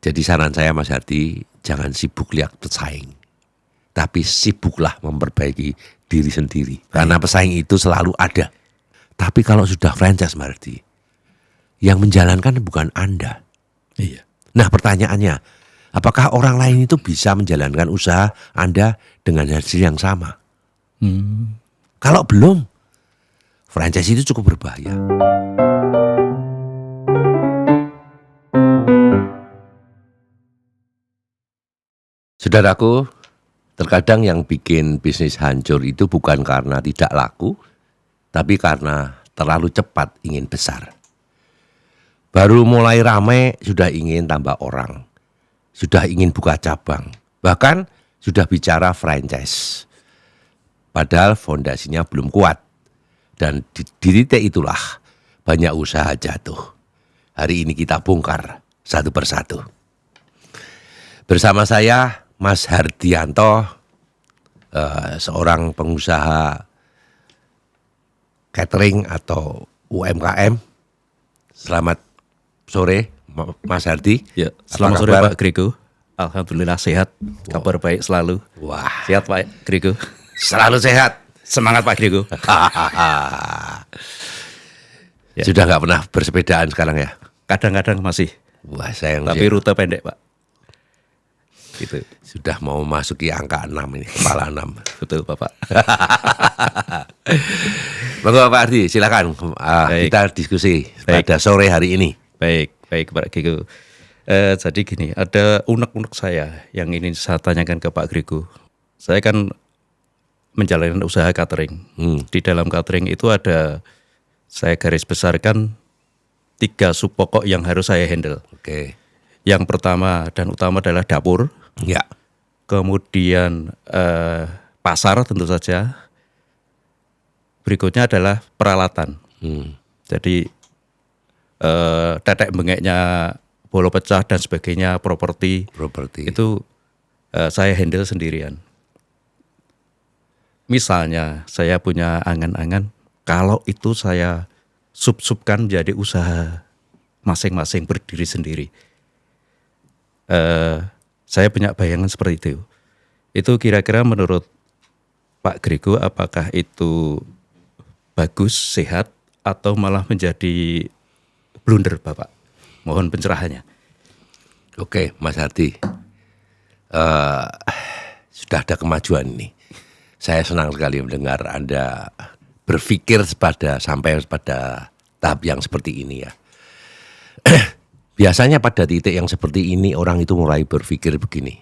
Jadi saran saya Mas Hardi, jangan sibuk lihat pesaing, tapi sibuklah memperbaiki diri sendiri. Karena pesaing itu selalu ada. Tapi kalau sudah franchise Mas Hardi, yang menjalankan bukan Anda. Iya. Nah pertanyaannya, apakah orang lain itu bisa menjalankan usaha Anda dengan hasil yang sama? Kalau belum, franchise itu cukup berbahaya. Saudaraku, terkadang yang bikin bisnis hancur itu bukan karena tidak laku, tapi karena terlalu cepat ingin besar. Baru mulai ramai sudah ingin tambah orang, sudah ingin buka cabang, bahkan sudah bicara franchise. Padahal fondasinya belum kuat. Dan di titik itulah banyak usaha jatuh. Hari ini kita bongkar satu persatu. Bersama saya Mas Hardianto, seorang pengusaha catering atau UMKM. Selamat sore Mas Hardi. Ya, selamat sore Pak Grego. Alhamdulillah sehat, kabar baik selalu. Wah, Sehat Pak Grego. selalu sehat. Semangat Pak Grego. Ya. Sudah nggak pernah bersepedaan sekarang ya? Kadang-kadang masih, Wah, sayang tapi rute pendek Pak. Gitu. Sudah mau masuki angka 6 ini, kepala 6. Betul Bapak. Monggo Pak Hardi, silakan kita diskusi pada sore hari ini. Baik Pak Grego. Jadi gini, ada unek-unek saya yang ingin saya tanyakan ke Pak Grego. Saya kan menjalankan usaha catering. Di dalam catering itu ada, saya garis besarkan 3 sub pokok yang harus saya handle. Oke. Yang pertama dan utama adalah dapur. Ya. Kemudian pasar tentu saja. Berikutnya adalah peralatan. Jadi tetek bengeknya, bolo pecah dan sebagainya, properti. Itu saya handle sendirian. Misalnya saya punya angan-angan kalau itu saya sub-subkan menjadi usaha masing-masing berdiri sendiri. Saya punya bayangan seperti itu. Itu kira-kira menurut Pak Grego apakah itu bagus, sehat, atau malah menjadi blunder Bapak? Mohon pencerahannya. Oke, Mas Hardi. Sudah ada kemajuan ini. Saya senang sekali mendengar Anda berpikir sampai pada tahap yang seperti ini ya. Biasanya pada titik yang seperti ini orang itu mulai berpikir begini.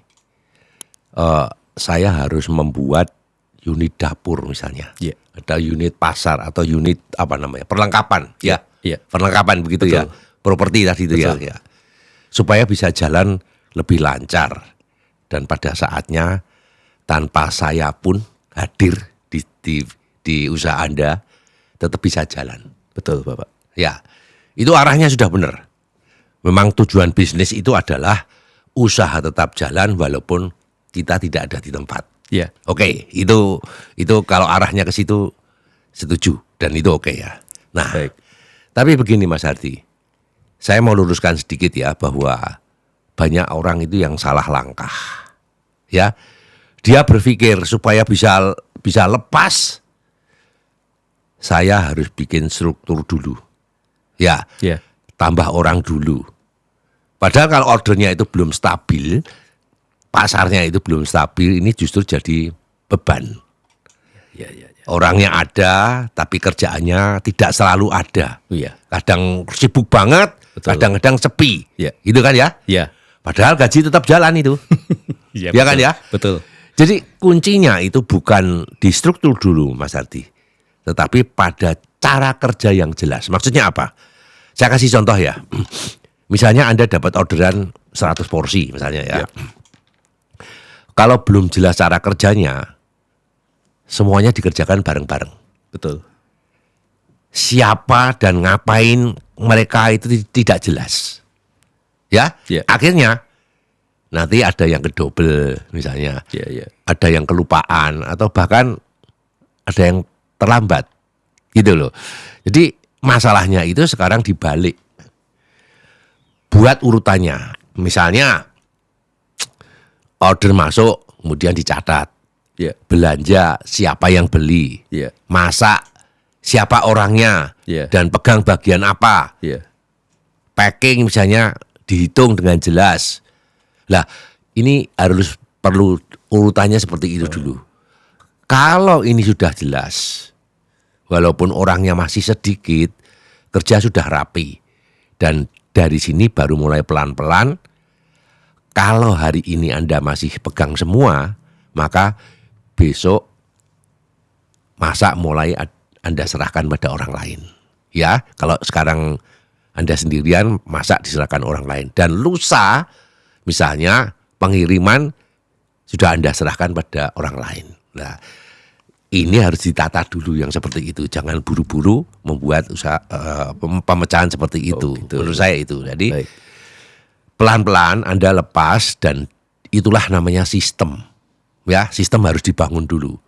Saya harus membuat unit dapur misalnya. Yeah. Ada unit pasar atau unit perlengkapan ya. Yeah. Perlengkapan begitu. Betul. Ya. Properti tadi itu ya. Supaya bisa jalan lebih lancar. Dan pada saatnya tanpa saya pun hadir di usaha Anda tetap bisa jalan. Betul Bapak. Ya. Itu arahnya sudah benar. Memang tujuan bisnis itu adalah usaha tetap jalan walaupun kita tidak ada di tempat. Iya. Oke, itu kalau arahnya ke situ setuju dan itu oke ya. Nah, baik. Tapi begini Mas Hardi, saya mau luruskan sedikit ya bahwa banyak orang itu yang salah langkah. Ya, dia berpikir supaya bisa lepas, saya harus bikin struktur dulu. Ya. Yeah. Tambah orang dulu. Padahal kalau ordernya itu belum stabil, pasarnya itu belum stabil, ini justru jadi beban. Ya. Orangnya ada, tapi kerjaannya tidak selalu ada. Iya. Kadang sibuk banget, kadang-kadang sepi. Ya. Gitu kan ya? Iya. Padahal gaji tetap jalan itu. Ya, kan ya? Betul. Jadi kuncinya itu bukan di struktur dulu Mas Hardi, tetapi pada cara kerja yang jelas. Maksudnya apa? Saya kasih contoh ya. Misalnya Anda dapat orderan 100 porsi misalnya ya. Kalau belum jelas cara kerjanya, semuanya dikerjakan bareng-bareng. Betul. Siapa dan ngapain mereka itu tidak jelas. Ya. Akhirnya nanti ada yang kedobel misalnya. Ada yang kelupaan atau bahkan ada yang terlambat. Gitu loh. Jadi masalahnya itu sekarang dibalik. Buat urutannya. Misalnya order masuk, kemudian dicatat. Ya. Belanja siapa yang beli, Ya. masak siapa orangnya, Ya. dan pegang bagian apa. Ya. Packing misalnya dihitung dengan jelas. Lah, ini perlu urutannya seperti itu dulu. Kalau ini sudah jelas, walaupun orangnya masih sedikit, kerja sudah rapi. Dan dari sini baru mulai pelan-pelan. Kalau hari ini Anda masih pegang semua, maka besok masak mulai Anda serahkan pada orang lain. Ya, kalau sekarang Anda sendirian, masak diserahkan orang lain. Dan lusa, misalnya pengiriman sudah Anda serahkan pada orang lain. Nah, ini harus ditata dulu yang seperti itu. Jangan buru-buru membuat usaha pemecahan seperti itu. Gitu. Menurut saya itu. Jadi Baik. pelan-pelan Anda lepas, dan itulah namanya sistem. Ya, sistem harus dibangun dulu.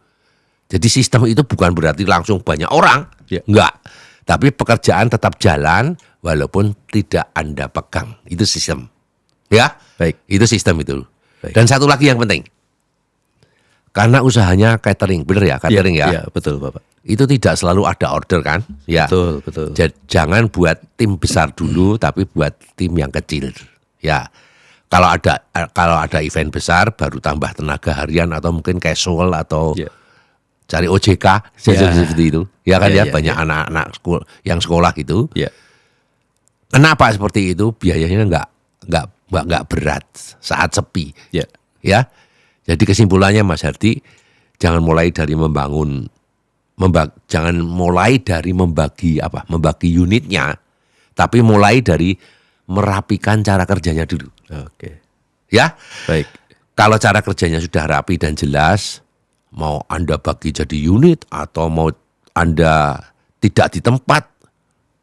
Jadi sistem itu bukan berarti langsung banyak orang, Ya. enggak. Tapi pekerjaan tetap jalan walaupun tidak Anda pegang. Itu sistem. Ya, Baik. itu sistem itu. Baik. Dan satu lagi yang penting. Karena usahanya catering, bener ya, catering ya. Ya, betul Bapak. Itu tidak selalu ada order kan? Ya. Betul. Jangan buat tim besar dulu, tapi buat tim yang kecil. Ya, kalau ada event besar, baru tambah tenaga harian atau mungkin casual atau Ya. cari OJK seperti itu. Ya kan Ya, ya, ya, banyak anak-anak yang sekolah gitu. Ya. Kenapa seperti itu? Biayanya nggak berat saat sepi. Ya. Ya, jadi kesimpulannya Mas Hardi, jangan mulai dari membagi unitnya, tapi mulai dari merapikan cara kerjanya dulu. Oke. Ya, Baik. kalau cara kerjanya sudah rapi dan jelas, mau Anda bagi jadi unit atau mau Anda tidak di tempat,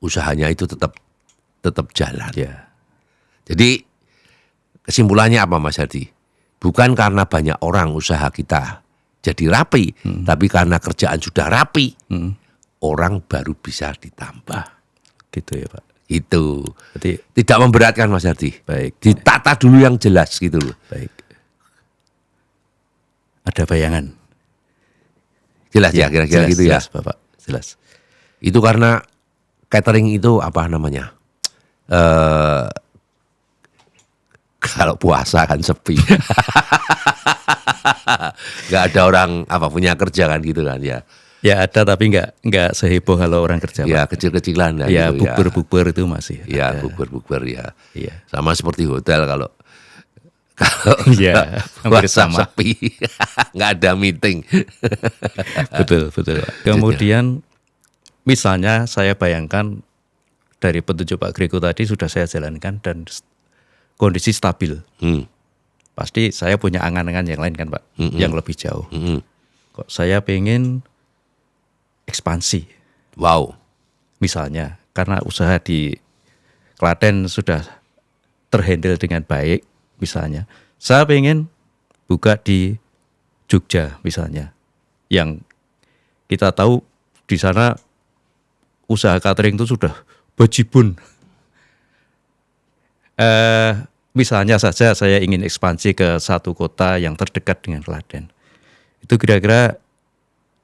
usahanya itu tetap jalan. Ya. Jadi kesimpulannya apa Mas Hardi? Bukan karena banyak orang usaha kita jadi rapi, tapi karena kerjaan sudah rapi, orang baru bisa ditambah. Gitu ya Pak. Itu Berarti tidak memberatkan Mas Hardi. baik. Ditata dulu yang jelas gitu loh. Baik. Ada bayangan. Jelas ya kira-kira Jelas, gitu ya. jelas, Bapak. Jelas. Itu karena catering itu apa namanya? Kalau puasa kan sepi. Nggak ada orang punya kerja kan gitu kan ya. Ya ada tapi nggak seheboh kalau orang kerja. Ya Pak. kecil-kecilan lah Ya gitu ya. bukber-bukber itu masih. Ya ada. bukber-bukber ya. Iya. Sama seperti hotel kalau Iya, hampir puasa sama. sepi, nggak ada meeting. Betul. Pak. Kemudian misalnya saya bayangkan dari petunjuk Pak Grego tadi sudah saya jalankan dan kondisi stabil. Pasti saya punya angan-angan yang lain kan Pak, yang lebih jauh. Kok saya pengen ekspansi. Wow. Misalnya karena usaha di Klaten sudah terhandle dengan baik, misalnya saya pengen buka di Jogja misalnya, yang kita tahu di sana usaha catering itu sudah bejibun. Misalnya saja saya ingin ekspansi ke satu kota yang terdekat dengan Klaten. Itu kira-kira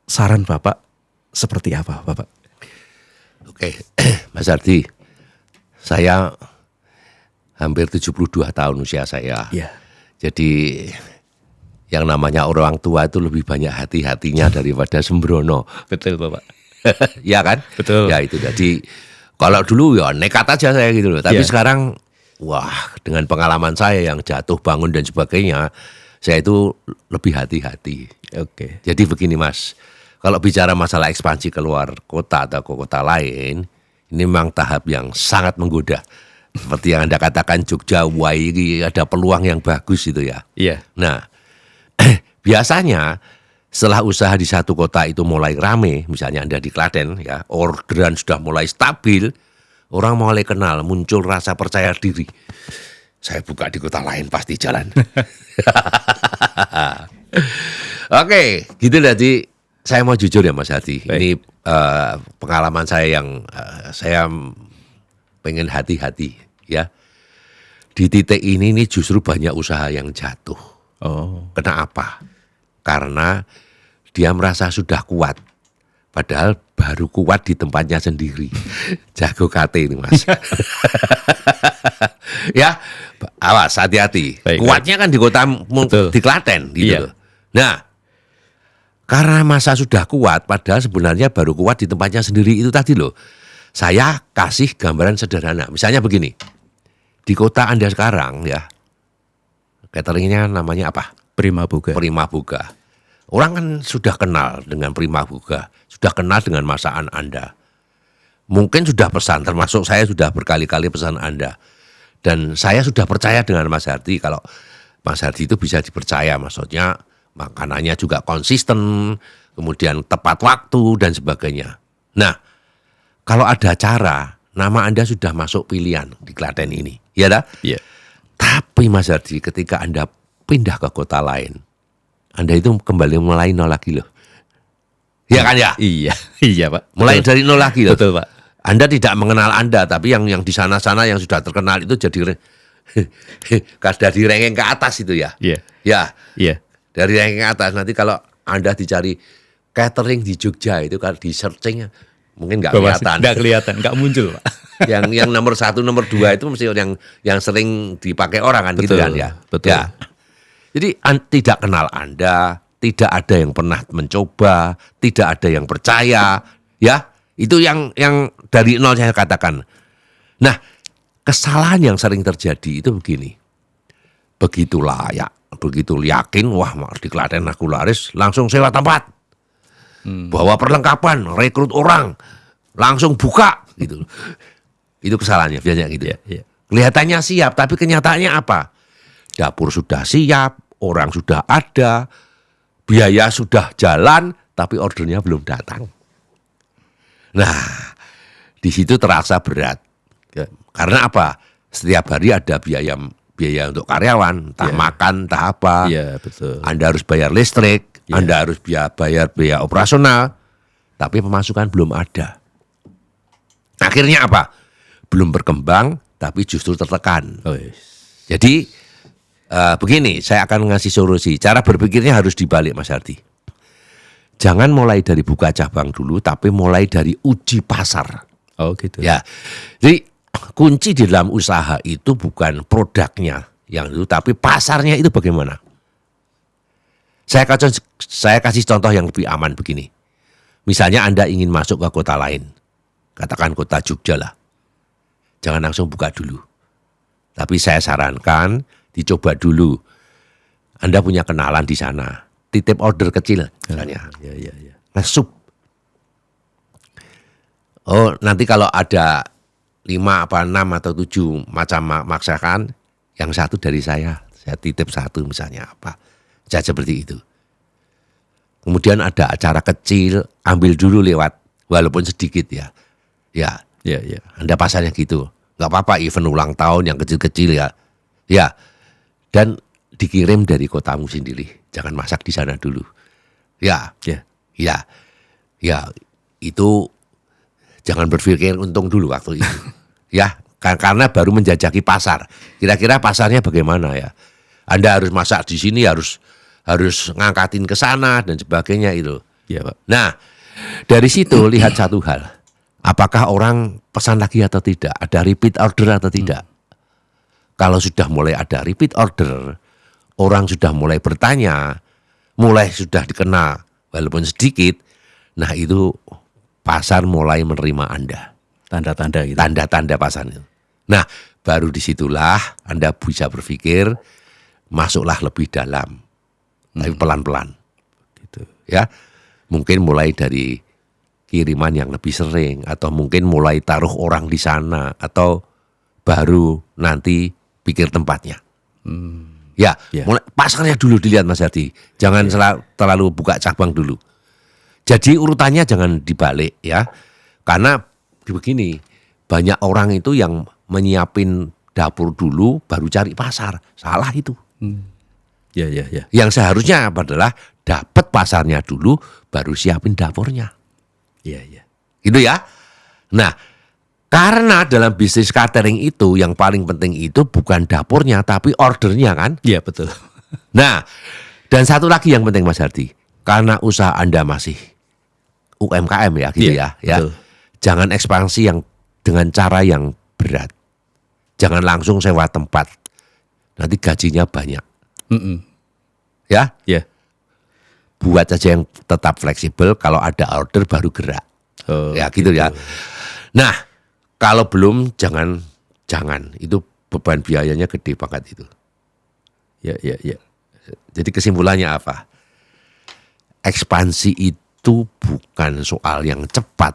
saran Bapak seperti apa Bapak? Oke, Mas Hardi, saya hampir 72 tahun usia saya. Iya. Jadi yang namanya orang tua itu lebih banyak hati-hatinya daripada sembrono. Betul Bapak. Ya kan? Betul. Ya itu jadi kalau dulu ya nekat aja saya gitu loh. Tapi Iya. sekarang wah dengan pengalaman saya yang jatuh bangun dan sebagainya, saya itu lebih hati-hati. Oke. Jadi begini Mas, kalau bicara masalah ekspansi keluar kota atau ke kota lain, ini memang tahap yang sangat menggoda. Seperti yang Anda katakan Jogja, wah ini ada peluang yang bagus itu ya. Iya. Nah, biasanya setelah usaha di satu kota itu mulai rame, misalnya Anda di Klaten ya, orderan sudah mulai stabil, orang mulai kenal, muncul rasa percaya diri. Saya buka di kota lain pasti jalan. Oke, gitu jadi saya mau jujur ya Mas Hadi. Baik. Ini pengalaman saya yang saya pengen hati-hati ya. di titik ini nih justru banyak usaha yang jatuh. Oh. Kenapa? Karena dia merasa sudah kuat. Padahal baru kuat di tempatnya sendiri. Jago KT ini Mas. Ya, awas hati-hati. Baik, Kuatnya kan di kota Betul. di Klaten gitu Iya. loh. Nah, karena masa sudah kuat, padahal sebenarnya baru kuat di tempatnya sendiri itu tadi loh. Saya kasih gambaran sederhana. Misalnya begini. Di kota Anda sekarang ya, cateringnya namanya apa? Prima Boga. Prima Boga. Orang kan sudah kenal dengan Prima Boga, sudah kenal dengan masakan Anda. Mungkin sudah pesan, termasuk saya sudah berkali-kali pesan Anda. Dan saya sudah percaya dengan Mas Hardi, kalau Mas Hardi itu bisa dipercaya, maksudnya makanannya juga konsisten, kemudian tepat waktu dan sebagainya. Nah, kalau ada acara, nama Anda sudah masuk pilihan di Klaten ini, ya dah? Iya. Tapi Mas Hardi, ketika Anda pindah ke kota lain, Anda itu kembali mulai nol lagi loh. Ya kan ya? Iya, iya Pak. Mulai Betul. dari nol lagi loh. Betul Pak. Anda tidak mengenal Anda, tapi yang di sana-sana yang sudah terkenal itu jadi dari ranking ke atas itu ya. Iya. Ya, Iya. dari ranking ke atas. Nanti kalau Anda dicari catering di Jogja itu kalau di searching mungkin nggak kelihatan. Nggak kelihatan, nggak muncul Pak. yang nomor 1, nomor 2 itu mesti yang sering dipakai orang kan gitu Betul, kan ya. betul. Ya. Jadi tidak kenal Anda, tidak ada yang pernah mencoba, tidak ada yang percaya, ya. Itu yang dari nol saya katakan. Nah, kesalahan yang sering terjadi itu begini. Begitu layak, begitu yakin, wah di Klaten aku laris, langsung sewa tempat. Bawa perlengkapan, rekrut orang, langsung buka gitu. Itu kesalahannya biasanya gitu. Iya, iya. Kelihatannya siap, tapi kenyataannya apa? Dapur sudah siap, orang sudah ada, biaya sudah jalan, tapi ordernya belum datang. Nah, di situ terasa berat. Ya. Karena apa? Setiap hari ada biaya untuk karyawan, entah Ya. makan, entah apa. Iya, betul. Anda harus bayar listrik, Ya. Anda harus bayar biaya operasional, tapi pemasukan belum ada. Akhirnya apa? Belum berkembang, tapi justru tertekan. Oh, yes. Jadi begini, saya akan ngasih solusi. Cara berpikirnya harus dibalik, Mas Hardi. Jangan mulai dari buka cabang dulu, tapi mulai dari uji pasar. Oh gitu. Ya, jadi kunci di dalam usaha itu bukan produknya yang itu, tapi pasarnya itu bagaimana. Saya kasih contoh yang lebih aman begini. Misalnya Anda ingin masuk ke kota lain, katakan kota Jogja lah. Jangan langsung buka dulu. Tapi saya sarankan dicoba dulu. Anda punya kenalan di sana, titip order kecil misalnya. Iya. Nah, sup. Oh, nanti kalau ada 5 apa 6 atau 7 macam masakan, yang satu dari saya titip satu misalnya apa. Saya seperti itu. Kemudian ada acara kecil, ambil dulu lewat, walaupun sedikit ya. Ya, Iya. Anda pasarnya gitu. Nggak apa-apa event ulang tahun yang kecil-kecil ya. Ya, dan dikirim dari kotamu sendiri. Jangan masak di sana dulu. Ya, Iya. ya, itu jangan berpikir untung dulu waktu itu. Ya, karena baru menjajaki pasar. Kira-kira pasarnya bagaimana ya? Anda harus masak di sini, harus ngangkatin ke sana dan sebagainya itu. Iya, Pak. Nah, dari situ lihat satu hal. Apakah orang pesan lagi atau tidak? Ada repeat order atau tidak? Kalau sudah mulai ada repeat order, orang sudah mulai bertanya, mulai sudah dikenal walaupun sedikit, nah itu pasar mulai menerima Anda. Tanda-tanda gitu. Tanda-tanda pasar itu. Nah, baru disitulah Anda bisa berpikir, masuklah lebih dalam. Tapi pelan-pelan. Gitu. Ya, mungkin mulai dari kiriman yang lebih sering, atau mungkin mulai taruh orang di sana, atau baru nanti pikir tempatnya. Ya, Ya. mulai pasarnya dulu dilihat Mas Hadi. Jangan terlalu buka cabang dulu. Jadi urutannya jangan dibalik ya. Karena begini, banyak orang itu yang menyiapin dapur dulu baru cari pasar. Salah itu. Iya. Yang seharusnya adalah dapat pasarnya dulu baru siapin dapurnya. Iya. Gitu ya. Nah, Karena dalam bisnis catering itu yang paling penting itu bukan dapurnya tapi ordernya kan. Iya betul. Nah, dan satu lagi yang penting Mas Hardi, karena usaha Anda masih UMKM ya gitu Iya, ya. betul. Jangan ekspansi yang dengan cara yang berat. Jangan langsung sewa tempat. Nanti gajinya banyak. Ya, Ya. buat saja yang tetap fleksibel, kalau ada order baru gerak. Oh, Ya gitu ya. Nah, kalau belum jangan itu beban biayanya gede banget itu. Ya. Jadi kesimpulannya apa? Ekspansi itu bukan soal yang cepat,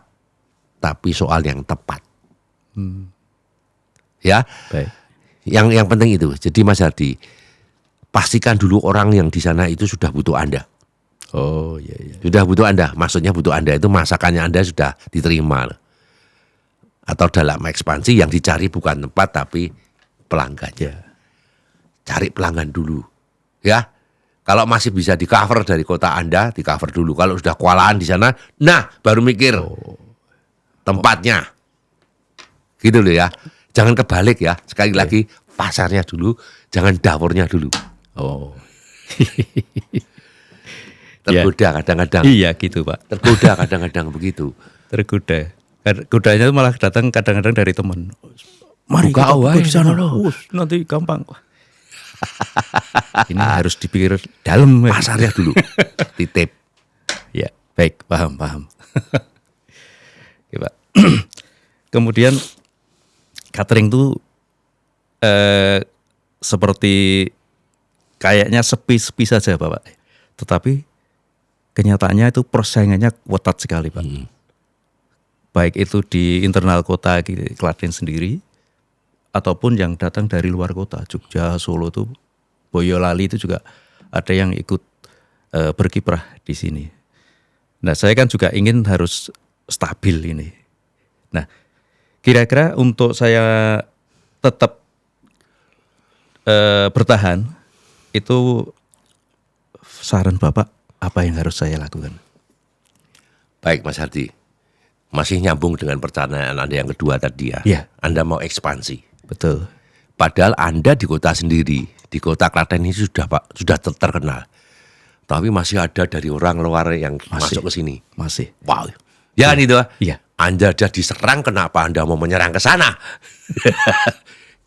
tapi soal yang tepat. Ya, Baik. yang penting itu. Jadi Mas Hardi, pastikan dulu orang yang di sana itu sudah butuh Anda. Oh iya. Sudah butuh Anda, maksudnya butuh Anda itu masakannya Anda sudah diterima. Atau dalam ekspansi yang dicari bukan tempat tapi pelanggannya. Ya. Cari pelanggan dulu. Ya. Kalau masih bisa di cover dari kota Anda, di cover dulu. Kalau sudah kewalahan di sana, nah baru mikir tempatnya. Gitu loh ya. Jangan kebalik ya. Sekali lagi pasarnya dulu, jangan dapurnya dulu. Oh. Tergoda kadang-kadang. Iya gitu Pak. Tergoda kadang-kadang begitu. Tergoda. Godanya itu malah datang kadang-kadang dari teman. Mari Buka kita buka wae di sana. loh. Nanti gampang. Ini harus dipikir dalam. Pasarnya dulu. Titip. Ya, baik, paham. Oke, Pak. Kemudian catering itu seperti kayaknya sepi-sepi saja, Pak. Tetapi kenyataannya itu persaingannya ketat sekali, Pak. Baik itu di internal kota Klaten sendiri ataupun yang datang dari luar kota, Jogja, Solo tuh, Boyolali itu juga ada yang ikut berkiprah di sini. Nah, saya kan juga ingin harus stabil ini. Nah, kira-kira untuk saya tetap bertahan, itu saran Bapak apa yang harus saya lakukan? Baik Mas Hardi. Masih nyambung dengan pertanyaan Anda yang kedua tadi ya. Iya. Anda mau ekspansi. Betul. Padahal Anda di kota sendiri, di kota Klaten ini sudah terkenal. Tapi masih ada dari orang luar yang masuk ke sini. Masih. Wow. Ya itu. Iya. Anda sudah diserang, kenapa Anda mau menyerang ke sana?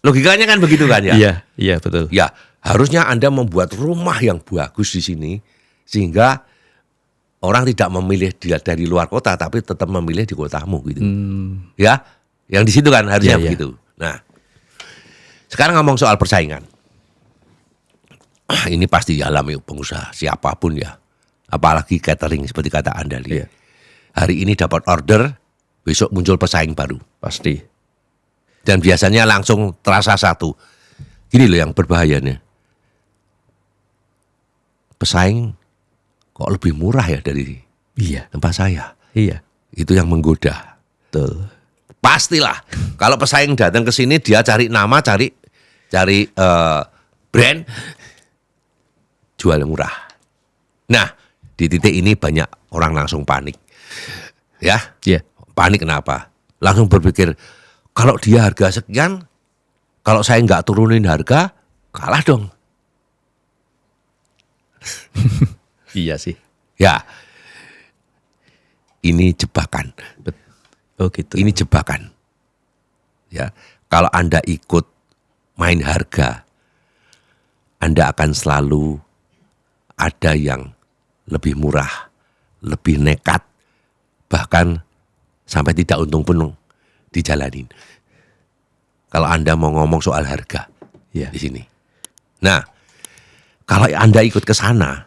Logikanya kan begitu kan ya? Iya betul. Ya, harusnya Anda membuat rumah yang bagus di sini sehingga orang tidak memilih dari luar kota tapi tetap memilih di kotamu gitu. Ya, yang di situ kan harusnya Iya. begitu. Nah, sekarang ngomong soal persaingan. Ini pasti dialami pengusaha siapapun ya. Apalagi catering seperti kata Anda lihat. Iya. Hari ini dapat order, besok muncul pesaing baru. Pasti. Dan biasanya langsung terasa satu. Gini loh yang berbahayanya. Pesaing kok lebih murah ya dari Iya. tempat saya. Iya. Itu yang menggoda. Betul. Pastilah. Kalau pesaing datang ke sini dia cari nama, cari brand, jual yang murah. Nah, di titik ini banyak orang langsung panik. Ya, Iya. panik kenapa? Langsung berpikir, kalau dia harga sekian, kalau saya nggak turunin harga, kalah dong. Iya sih. Ya, ini jebakan. Oh gitu. Ini jebakan. Ya, kalau Anda ikut main harga, Anda akan selalu ada yang lebih murah, lebih nekat, bahkan sampai tidak untung pun dijalanin. Kalau Anda mau ngomong soal harga Iya. di sini. Nah, kalau Anda ikut ke sana,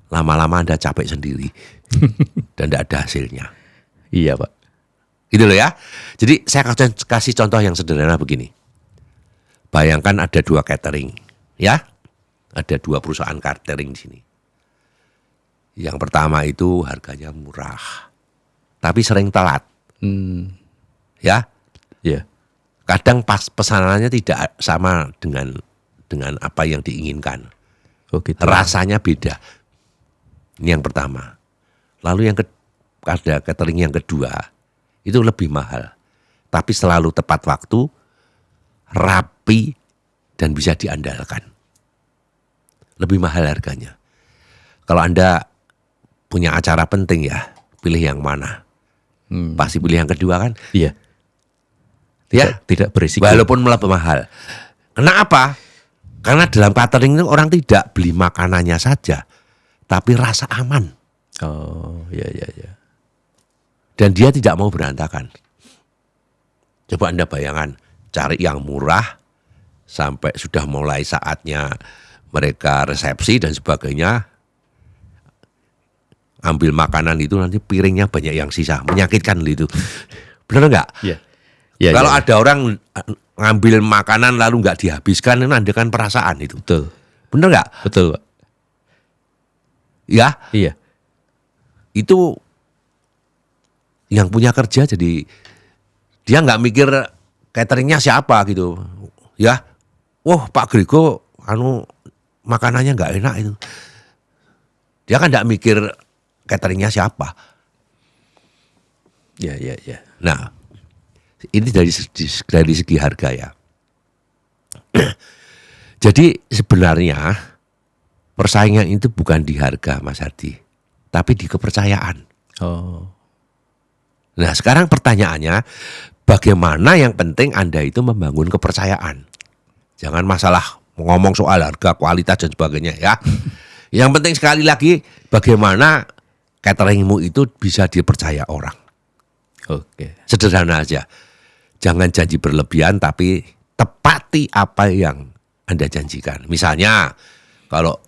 lama-lama Anda capek sendiri dan tidak ada hasilnya. Iya Pak. Gitu loh ya. Jadi saya kasih contoh yang sederhana begini. Bayangkan ada 2 catering, ya. Ada 2 perusahaan catering di sini. Yang pertama itu harganya murah, tapi sering telat. Ya, Iya. kadang pas pesanannya tidak sama dengan apa yang diinginkan. Oh gitu. Rasanya beda. Ini yang pertama. Lalu ada catering yang kedua, itu lebih mahal. tapi selalu tepat waktu, rapi, dan bisa diandalkan. Lebih mahal harganya. Kalau Anda punya acara penting ya, pilih yang mana? Pasti pilih yang kedua kan? Iya. Tidak berisiko. Walaupun lebih mahal. Kenapa? Karena dalam catering itu orang tidak beli makanannya saja, tapi rasa aman. Oh, ya. Dan dia tidak mau berantakan. Coba Anda bayangkan, cari yang murah, sampai sudah mulai saatnya mereka resepsi dan sebagainya, ambil makanan itu nanti piringnya banyak yang sisa, menyakitkan itu. Benar nggak? Iya. Kalau ada orang ngambil makanan lalu nggak dihabiskan, itu nandakan perasaan itu. Betul. Benar nggak? Betul, Pak. Ya, Iya. itu yang punya kerja jadi dia nggak mikir cateringnya siapa gitu. Ya, wah Pak Grego, makanannya nggak enak itu. Dia kan nggak mikir cateringnya siapa. Ya. Nah, ini dari segi harga ya. Jadi sebenarnya persaingan itu bukan di harga, Mas Hardi, tapi di kepercayaan. Oh. Nah, sekarang pertanyaannya, bagaimana yang penting Anda itu membangun kepercayaan. Jangan masalah ngomong soal harga, kualitas dan sebagainya ya. Yang penting sekali lagi, bagaimana cateringmu itu bisa dipercaya orang. Oke. Sederhana aja. Jangan janji berlebihan, tapi tepati apa yang Anda janjikan. Misalnya, kalau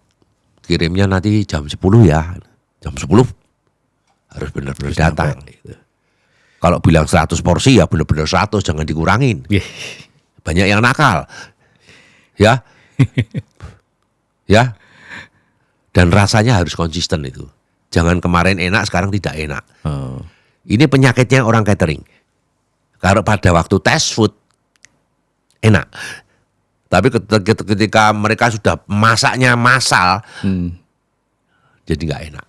kirimnya nanti jam 10 ya, jam 10 harus benar-benar datang. Kalau bilang 100 porsi ya benar-benar 100, jangan dikurangin. Banyak yang nakal. Ya. Ya. Dan rasanya harus konsisten itu. Jangan kemarin enak, sekarang tidak enak. Oh. Ini penyakitnya orang catering. Kalau pada waktu test food enak. Tapi ketika mereka sudah masaknya massal, jadi nggak enak.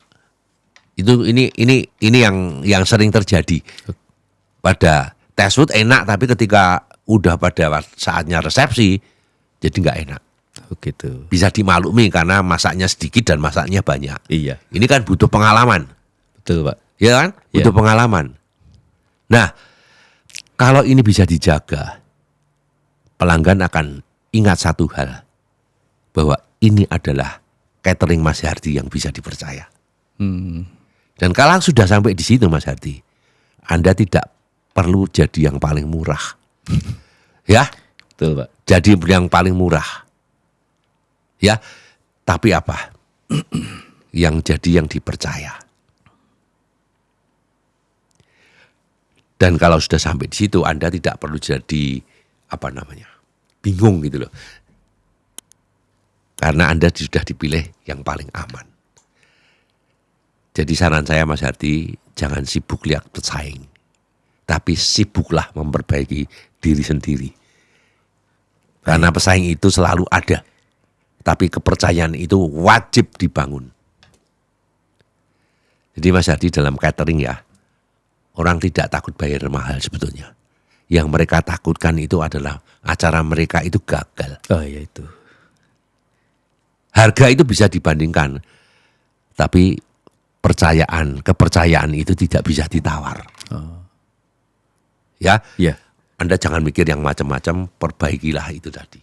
Ini yang sering terjadi. Pada test food enak, tapi ketika udah pada saatnya resepsi, jadi nggak enak. Oh gitu. Bisa dimaklumi karena masaknya sedikit dan masaknya banyak. Iya. Ini kan butuh pengalaman. Betul, Pak. Ya kan? Butuh pengalaman. Nah, kalau ini bisa dijaga, pelanggan akan ingat satu hal, bahwa ini adalah catering Mas Hardi yang bisa dipercaya. Dan kalau sudah sampai di situ Mas Hardi, Anda tidak perlu jadi yang paling murah. Ya, Betul, Pak. jadi yang paling murah. Ya, tapi apa? Yang jadi yang dipercaya. Dan kalau sudah sampai di situ, Anda tidak perlu jadi bingung gitu loh. Karena Anda sudah dipilih yang paling aman. Jadi saran saya Mas Hardi, jangan sibuk lihat pesaing, tapi sibuklah memperbaiki diri sendiri. Karena pesaing itu selalu ada, tapi kepercayaan itu wajib dibangun. Jadi Mas Hardi dalam catering ya, orang tidak takut bayar mahal sebetulnya. Yang mereka takutkan itu adalah acara mereka itu gagal. Oh ya itu. Harga itu bisa dibandingkan, tapi kepercayaan itu tidak bisa ditawar. Ya, Iya. Anda jangan mikir yang macam-macam, perbaikilah itu tadi.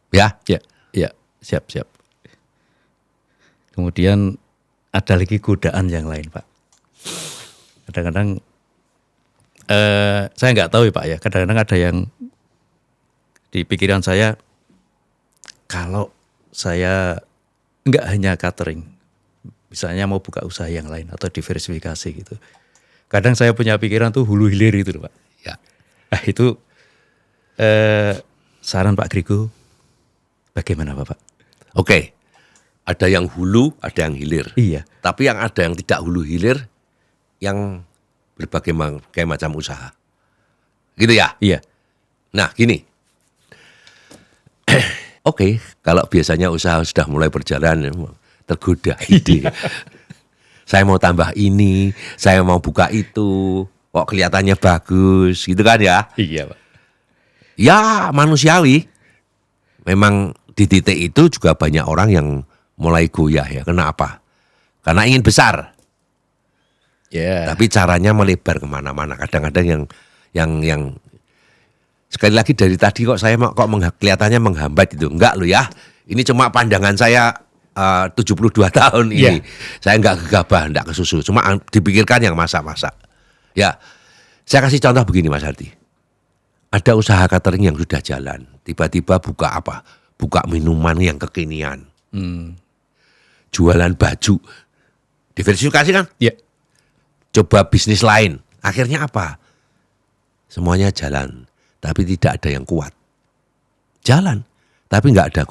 Ya, Ya, siap. Kemudian ada lagi godaan yang lain, Pak. Kadang-kadang saya nggak tahu ya Pak ya. Kadang-kadang ada yang di pikiran saya, kalau saya nggak hanya catering, misalnya mau buka usaha yang lain atau diversifikasi gitu. Kadang saya punya pikiran tuh hulu hilir itu Pak. ya. Nah itu saran Pak Grego bagaimana Bapak? Oke, ada yang hulu, ada yang hilir. Iya. Tapi yang ada yang tidak hulu hilir, yang berbagai macam usaha. Gitu ya? Iya. Nah gini, oke, kalau biasanya usaha sudah mulai berjalan, tergoda ide. Saya mau tambah ini, saya mau buka itu. kok kelihatannya bagus gitu kan ya. Iya, Pak. Ya manusiawi. Memang di titik itu juga banyak orang yang mulai goyah ya. Kenapa? Karena ingin besar. Ya. Tapi caranya melebar kemana-mana. Kadang-kadang yang sekali lagi dari tadi kok saya kok kelihatannya menghambat itu. Enggak loh ya. Ini cuma pandangan saya 72 tahun ini. Saya enggak gegabah, enggak kesusu. Cuma dipikirkan yang masak-masak. Ya, saya kasih contoh begini Mas Hardi. Ada usaha catering yang sudah jalan, tiba-tiba buka apa? Buka minuman yang kekinian. Jualan baju. Diversifikasi kan? Ya. Coba bisnis lain. Akhirnya apa? Semuanya jalan, tapi tidak ada yang kuat. Jalan, tapi nggak ada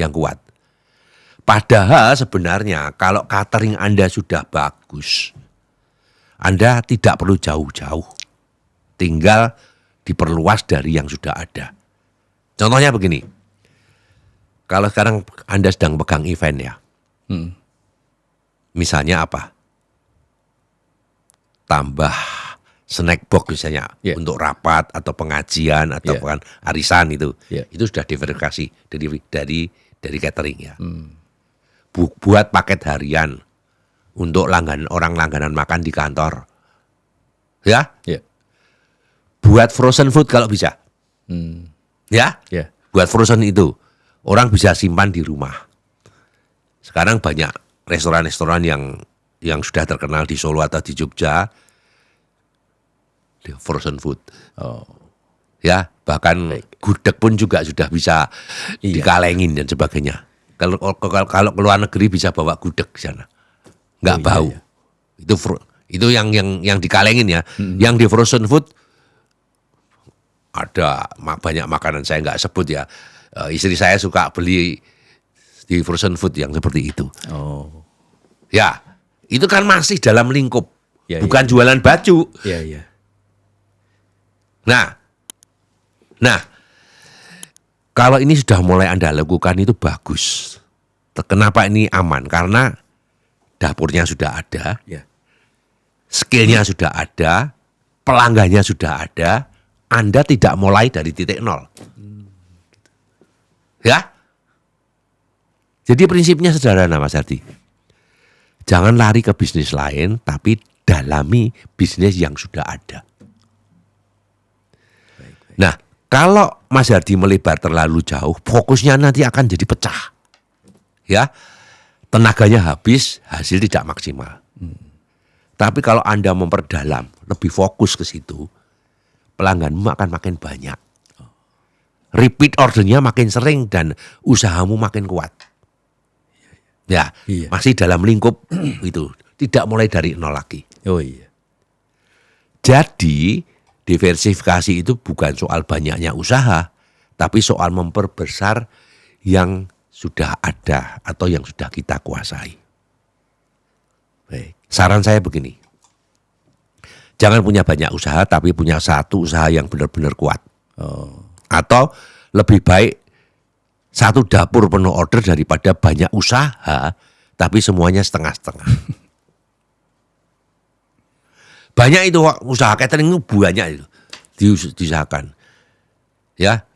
yang kuat. Padahal sebenarnya kalau catering Anda sudah bagus, Anda tidak perlu jauh-jauh. Tinggal diperluas dari yang sudah ada. Contohnya begini. Kalau sekarang Anda sedang pegang event ya. Misalnya apa? Tambah snack box misalnya untuk rapat atau pengajian atau arisan itu. Itu sudah diverifikasi dari catering ya. Buat paket harian untuk orang langganan makan di kantor. Ya? Buat frozen food kalau bisa. Ya? Buat frozen itu. Orang bisa simpan di rumah. Sekarang banyak restoran-restoran yang sudah terkenal di Solo atau di Jogja. Frozen food. Ya, bahkan gudeg pun juga sudah bisa dikalengin dan sebagainya. Kalau ke luar negeri bisa bawa gudeg ke sana. Nggak bau. Itu yang dikalengin ya. Yang di frozen food ada banyak makanan saya nggak sebut ya. Istri saya suka beli di frozen food yang seperti itu. Ya, itu kan masih dalam lingkup, bukan jualan baju. Nah, kalau ini sudah mulai Anda lakukan itu bagus. Kenapa ini aman? Karena dapurnya sudah ada, skillnya sudah ada, pelanggannya sudah ada. Anda tidak mulai dari titik nol. Ya. Jadi prinsipnya sederhana Mas Hardi. Jangan lari ke bisnis lain, tapi dalami bisnis yang sudah ada. Nah, kalau Mas Hardi melebar terlalu jauh, fokusnya nanti akan jadi pecah. Ya. Tenaganya habis, hasil tidak maksimal. Tapi kalau Anda memperdalam, lebih fokus ke situ, pelangganmu akan makin banyak. Repeat ordernya makin sering dan usahamu makin kuat. Ya, masih dalam lingkup itu. Tidak mulai dari nol lagi. Jadi, diversifikasi itu bukan soal banyaknya usaha, tapi soal memperbesar yang sudah ada atau yang sudah kita kuasai. Saran saya begini. Jangan punya banyak usaha, tapi punya satu usaha yang benar-benar kuat. Atau lebih baik satu dapur penuh order daripada banyak usaha, tapi semuanya setengah-setengah. Banyak itu usaha catering itu banyak itu diusahakan. Ya.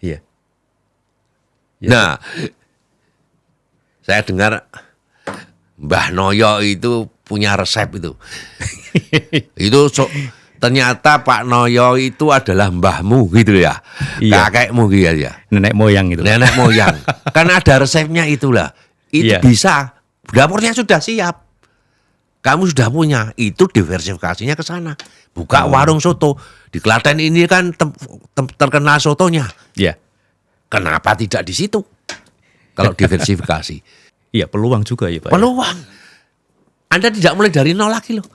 Nah, saya dengar Mbah Noyo itu punya resep itu. Ternyata Pak Noyo itu adalah mbahmu gitu ya. Kakekmu gitu ya. Nenek moyang itu. Nenek moyang. Kan ada resepnya itulah. Itu bisa. Dapurnya sudah siap. Kamu sudah punya. Itu diversifikasinya ke sana. Buka warung soto. Di Klaten ini kan terkenal sotonya. Kenapa tidak di situ? Kalau diversifikasi. Peluang juga ya Pak. Peluang. Anda tidak mulai dari nol lagi loh.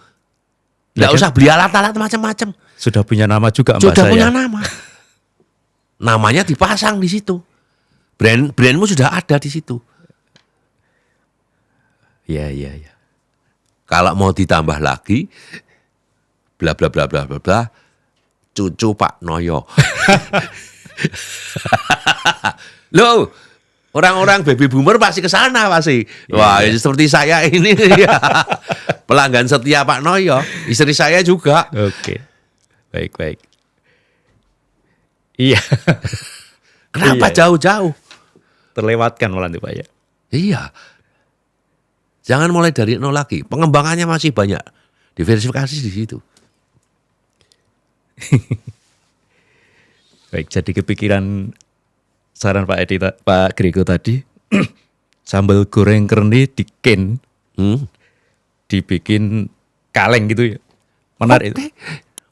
Nggak usah beli alat-alat macam-macam. Sudah punya nama juga Mbak Sudah saya. punya nama. Namanya dipasang di situ. Brandmu sudah ada di situ. Iya. Kalau mau ditambah lagi, bla bla bla bla bla bla, cucu Pak Noyo. Loh, orang-orang baby boomer pasti ke sana pasti. Wah, seperti saya ini ya. Pelanggan setia Pak Noyo, istri saya juga. Oke. Baik. Iya, Kenapa Iya. jauh-jauh? terlewatkan malah nih Pak ya. Iya. Jangan mulai dari nol lagi. Pengembangannya masih banyak. Diversifikasi di situ. Baik, jadi kepikiran saran Pak Edi, Pak Grego tadi, sambal goreng kerni diken, Hmm. dibikin kaleng gitu ya. Menarik. Oke.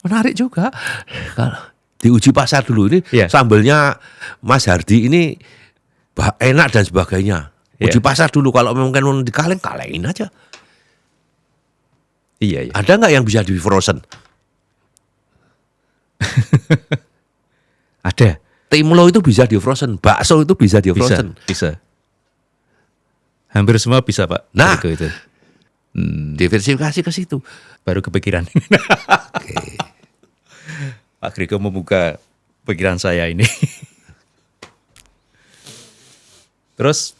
Menarik juga. Kalau diuji pasar dulu ini Iya. sambelnya Mas Hardi ini enak dan sebagainya. Uji Iya. pasar dulu, kalau mungkin mau dikaleng, kalengin aja. Iya. Ada nggak yang bisa di frozen? Ada. Timlo itu bisa di frozen, bakso itu bisa di Bisa. frozen. Bisa. Hampir semua bisa Pak. Nah. Grego itu. Diversifikasi ke situ. Baru kepikiran. Pak Grego membuka pikiran saya ini. Terus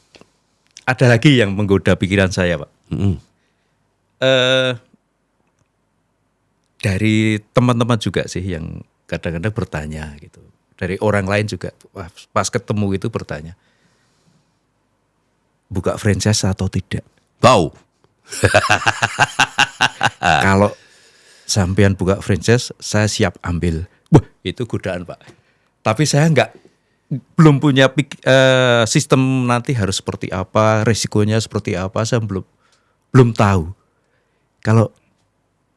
ada lagi yang menggoda pikiran saya Pak. Mm-mm. Dari teman-teman juga sih yang kadang-kadang bertanya gitu. Dari orang lain juga pas ketemu itu bertanya. Buka franchise atau tidak? Bau. Kalau sampean buka franchise, saya siap ambil. Wah, itu godaan Pak. Tapi saya belum punya sistem nanti harus seperti apa, resikonya seperti apa, saya belum tahu. Kalau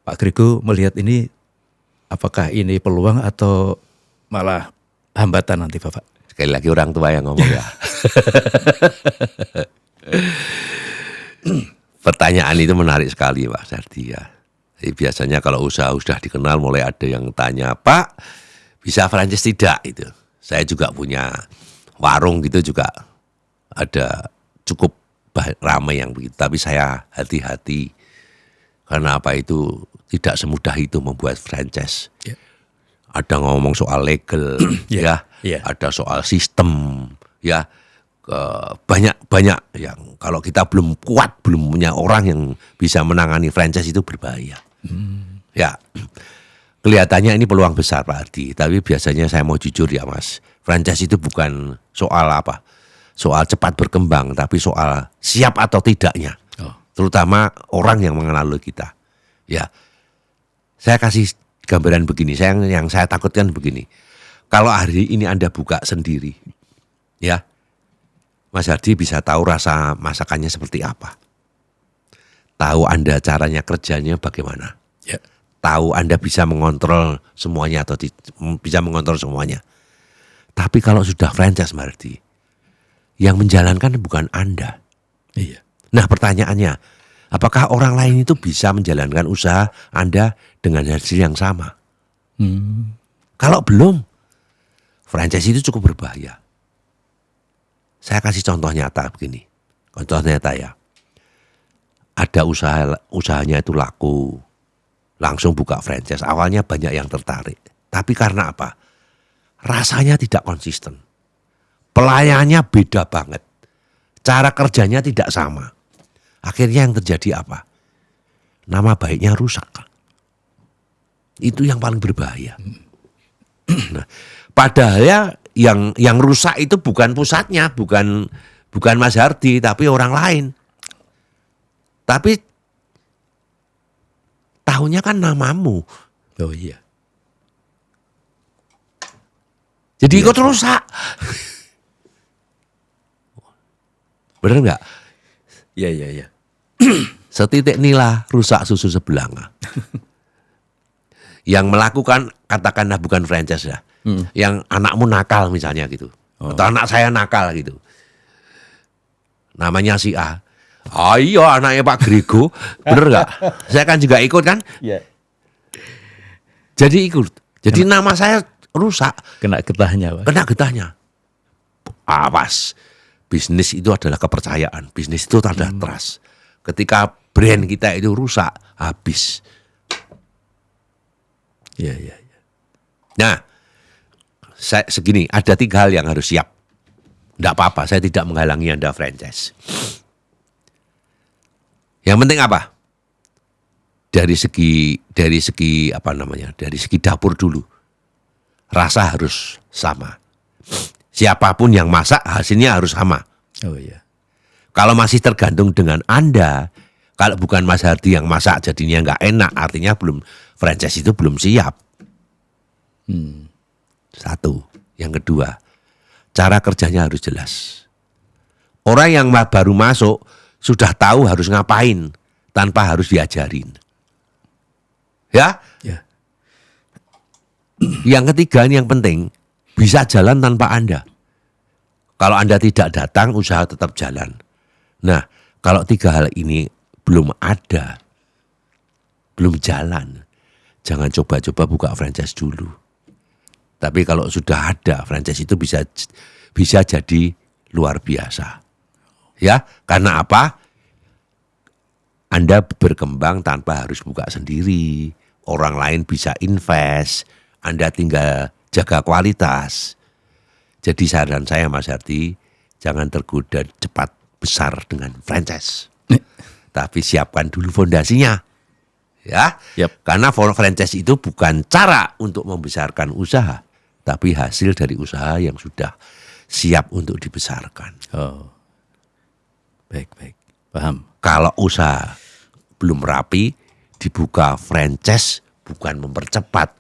Pak Grego melihat ini, apakah ini peluang atau malah hambatan nanti Bapak? Sekali lagi orang tua yang ngomong ya. Pertanyaan itu menarik sekali Pak Sardi ya. Jadi biasanya kalau usaha sudah dikenal mulai ada yang tanya, Pak bisa franchise tidak itu. Saya juga punya warung gitu juga ada cukup ramai yang begitu. Tapi saya hati-hati karena apa itu tidak semudah itu membuat franchise. Ya. Ada ngomong soal legal ya, Ya. ada soal sistem ya. Banyak yang kalau kita belum kuat, belum punya orang yang bisa menangani franchise itu berbahaya. Ya, kelihatannya ini peluang besar Pak Ardi. Tapi biasanya saya mau jujur ya Mas, franchise itu bukan soal apa, soal cepat berkembang, tapi soal siap atau tidaknya. Oh. Terutama orang yang mengenal kita. Ya, saya kasih gambaran begini. Yang saya takutkan begini. Kalau hari ini Anda buka sendiri, ya. Mas Hardi bisa tahu rasa masakannya seperti apa. Tahu Anda caranya kerjanya bagaimana. Ya. Tahu Anda bisa mengontrol semuanya atau bisa mengontrol semuanya. Tapi kalau sudah franchise Mas Hardi, yang menjalankan bukan Anda. Iya. Nah pertanyaannya, apakah orang lain itu bisa menjalankan usaha Anda dengan hasil yang sama? Kalau belum, franchise itu cukup berbahaya. Saya kasih contoh nyata begini. Contoh nyata ya. Ada usahanya itu laku. Langsung buka franchise. Awalnya banyak yang tertarik. Tapi karena apa? Rasanya tidak konsisten. Pelayanannya beda banget. Cara kerjanya tidak sama. Akhirnya yang terjadi apa? Nama baiknya rusak. Itu yang paling berbahaya. Nah, padahal ya yang rusak itu bukan pusatnya, bukan Mas Hardi, tapi orang lain. Tapi tahunya kan namamu. Oh iya. Jadi ikut rusak. Bener nggak? Iya. Setitik nila rusak susu sebelanga. Yang melakukan katakanlah bukan franchise ya. Yang anakmu nakal misalnya gitu. Atau anak saya nakal gitu. Namanya si A. Oh iya anaknya Pak Grego. Bener nggak? Saya kan juga ikut kan. Iya. Jadi ikut. Jadi nama saya rusak. Kena getahnya Pak. Kena getahnya. Awas. Bisnis itu adalah kepercayaan. Bisnis itu adalah trust. Ketika brand kita itu rusak, habis. Iya. Nah, segini, ada 3 hal yang harus siap. Tidak apa-apa, saya tidak menghalangi Anda franchise. Yang penting apa? dari segi apa namanya? Dari segi dapur dulu. Rasa harus sama. Siapapun yang masak hasilnya harus sama. Oh iya. Kalau masih tergantung dengan Anda, kalau bukan Mas Hardi yang masak jadinya nggak enak, artinya franchise itu belum siap. Satu. Yang kedua, cara kerjanya harus jelas. Orang yang baru masuk sudah tahu harus ngapain tanpa harus diajarin. Ya? Ya. Yang ketiga ini yang penting, bisa jalan tanpa Anda. Kalau Anda tidak datang, usaha tetap jalan. Nah, kalau tiga hal ini belum ada, belum jalan, jangan coba-coba buka franchise dulu. Tapi kalau sudah ada, franchise itu bisa jadi luar biasa. Ya, karena apa? Anda berkembang tanpa harus buka sendiri. Orang lain bisa invest, Anda tinggal jaga kualitas. Jadi saran saya Mas Hardi, jangan tergoda cepat besar dengan franchise. Tapi siapkan dulu fondasinya. Ya. Yap. Karena franchise itu bukan cara untuk membesarkan usaha, tapi hasil dari usaha yang sudah siap untuk dibesarkan. Oh. Baik. Paham. Kalau usaha belum rapi, dibuka franchise bukan mempercepat,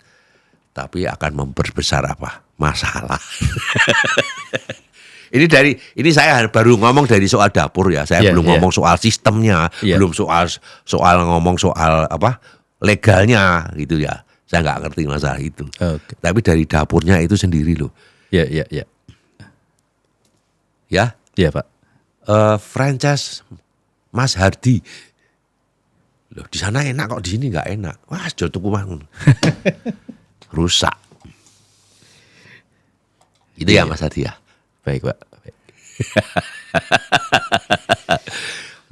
tapi akan memperbesar apa? Masalah. Ini saya baru ngomong dari soal dapur ya. Saya belum ngomong soal sistemnya, belum soal ngomong soal apa legalnya gitu ya. Saya nggak ngerti masalah itu. Okay. Tapi dari dapurnya itu sendiri loh. Ya. Ya. Iya Pak. Franchise Mas Hardi. Loh di sana enak kok di sini nggak enak. Wah jodoh kuman. Rusak. Itu ya Mas Hardi ya. Baik Pak. Baik.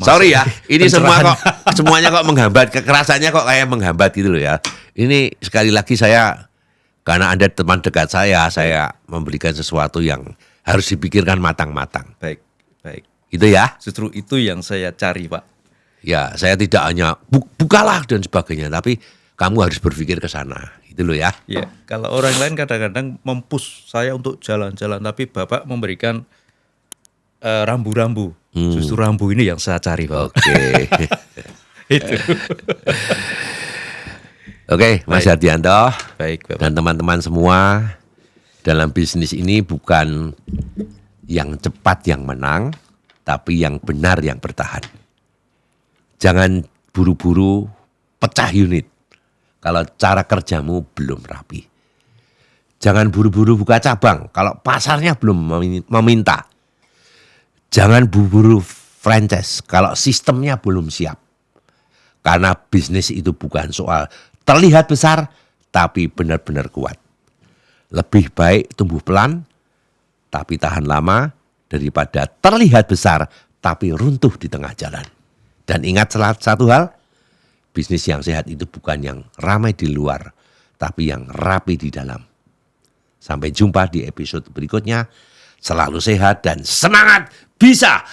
Sorry ya, ini semuanya kok menghambat, kekerasannya kok kayak menghambat gitu loh ya. Ini sekali lagi saya, karena Anda teman dekat saya memberikan sesuatu yang harus dipikirkan matang-matang. Baik. Gitu ya. Justru itu yang saya cari Pak. Ya, saya tidak hanya bukalah dan sebagainya, tapi kamu harus berpikir ke sana. Gitu loh ya. Ya, kalau orang lain kadang-kadang mempush saya untuk jalan-jalan, tapi Bapak memberikan rambu-rambu. Justru rambu ini yang saya cari, Pak. Oke. Itu. Oke, Mas Hardianto. Baik, Bapak. Dan teman-teman semua, dalam bisnis ini bukan yang cepat yang menang, tapi yang benar yang bertahan. Jangan buru-buru pecah unit kalau cara kerjamu belum rapi. Jangan buru-buru buka cabang kalau pasarnya belum meminta. Jangan buru-buru franchise kalau sistemnya belum siap. Karena bisnis itu bukan soal terlihat besar, tapi benar-benar kuat. Lebih baik tumbuh pelan, tapi tahan lama, daripada terlihat besar, tapi runtuh di tengah jalan. Dan ingat satu hal, bisnis yang sehat itu bukan yang ramai di luar, tapi yang rapi di dalam. Sampai jumpa di episode berikutnya. Selalu sehat dan semangat bisa!